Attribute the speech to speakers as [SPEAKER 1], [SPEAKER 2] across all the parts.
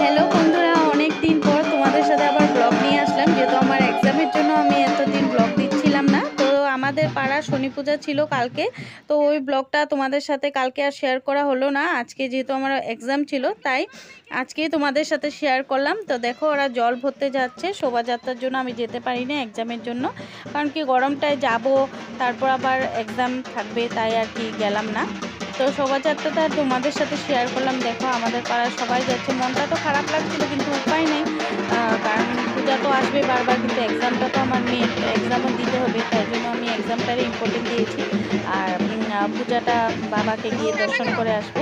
[SPEAKER 1] Hello বন্ধুরা, অনেক দিন পর তোমাদের সাথে আবার ব্লগ নিয়ে আসলাম। যেহেতু আমার এক্সামের জন্য আমি এতদিন ব্লগ দিচ্ছিলাম না, তো আমাদের পাড়া শনি পূজা ছিল কালকে, তো ওই ব্লগটা তোমাদের সাথে কালকে আর শেয়ার করা হলো না। আজকে যেহেতু আমার এক্সাম ছিল, তাই আজকেই তোমাদের সাথে শেয়ার করলাম। তো দেখো, ওরা জল ভরতে যাচ্ছে শোভাযাত্রার জন্য। আমি যেতে পারি না এক্সামের জন্য, কারণ কি গরমটায় যাব, তারপর আবার এক্সাম থাকবে, তাই আর কি গেলাম না। তো শোভাযাত্রাটা তোমাদের সাথে শেয়ার করলাম। দেখো, আমাদের পাড়ার সবাই যাচ্ছে। মনটা তো খারাপ লাগছিল, কিন্তু উপায় নেই, কারণ পূজা তো আসবে বারবার, কিন্তু এক্সামটা তো আমার মেন, এক্সামও দিতে হবে। তাই জন্য আমি এক্সামটারই ইম্পর্টেন্ট দিয়েছি, আর পূজাটা বাবাকে গিয়ে দর্শন করে আসবো।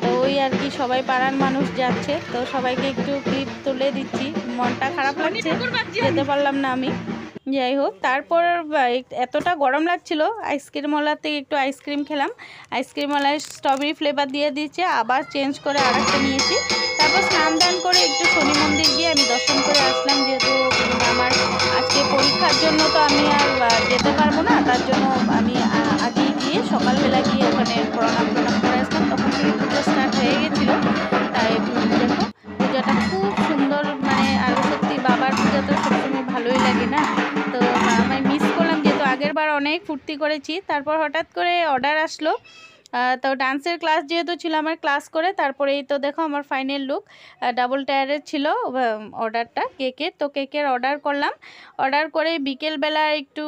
[SPEAKER 1] তো ওই আর কি, সবাই পাড়ার মানুষ যাচ্ছে, তো সবাইকে একটু ক্লিপ তুলে দিচ্ছি। মনটা খারাপ লাগছে, যেতে পারলাম না আমি। যাই হোক, তারপর এতটা গরম লাগছিল, আইসক্রিমওয়ালার থেকে একটু আইসক্রিম খেলাম। আইসক্রিমওয়ালায় স্ট্রবেরি ফ্লেভার দিয়ে দিয়েছে, আবার চেঞ্জ করে আরেকটা নিয়েছি। তারপর স্নান দান করে একটু শনি মন্দির গিয়ে আমি দর্শন করে আসলাম। যেহেতু আমার আজকে পরীক্ষার জন্য তো আমি আর যেতে পারবো না, তার জন্য আমি আগেই গিয়ে সকালবেলা গিয়ে ওখানে প্রণাম করে আসলাম। তখন থেকে পুজো স্টার্ট হয়ে গেছিলো। তাই দেখো, পূজাটা খুব সুন্দর, মানে আর সত্যি বাবার পূজা তো সবসময় ভালোই লাগে না। তো আমি মিস করলাম, যেহেতু আগের বার অনেক ফুর্তি করেছি। তারপর হঠাৎ করে অর্ডার আসলো, তো ডান্সের ক্লাস যেহেতু ছিল আমার, ক্লাস করে তারপরে এই তো দেখো আমার ফাইনাল লুক। ডাবল টায়ারের ছিল অর্ডারটা, কেকের। তো কেকের অর্ডার করলাম, অর্ডার করে বিকেলবেলা একটু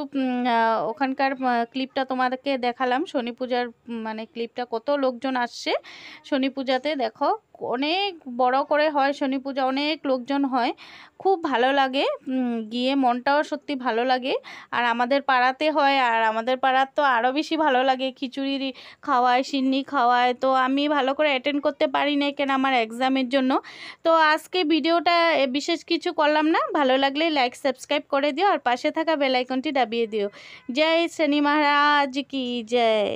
[SPEAKER 1] ওখানকার ক্লিপটা তোমাদেরকে দেখালাম। শনি পূজার মানে ক্লিপটা, কত লোকজন আসছে শনি পূজাতে। দেখো, অনেক বড় করে হয় শনি পূজা, অনেক লোকজন হয়, খুব ভালো লাগে। গিয়ে মনটাও সত্যি ভালো লাগে। আর আমাদের পাড়াতে হয়, আর আমাদের পাড়ার তো আরও বেশি ভালো লাগে। খিচুড়ি খাওয়ায়, সিন্নি খাওয়ায়। তো আমি ভালো করে অ্যাটেন্ড করতে পারি না, কেন আমার এক্সামের জন্য। তো আজকে ভিডিওটা বিশেষ কিছু করলাম না। ভালো লাগলে লাইক সাবস্ক্রাইব করে দিও, আর পাশে থাকা বেল আইকনটি দাবিয়ে দিও। জয় শনি মহারাজ কি জয়।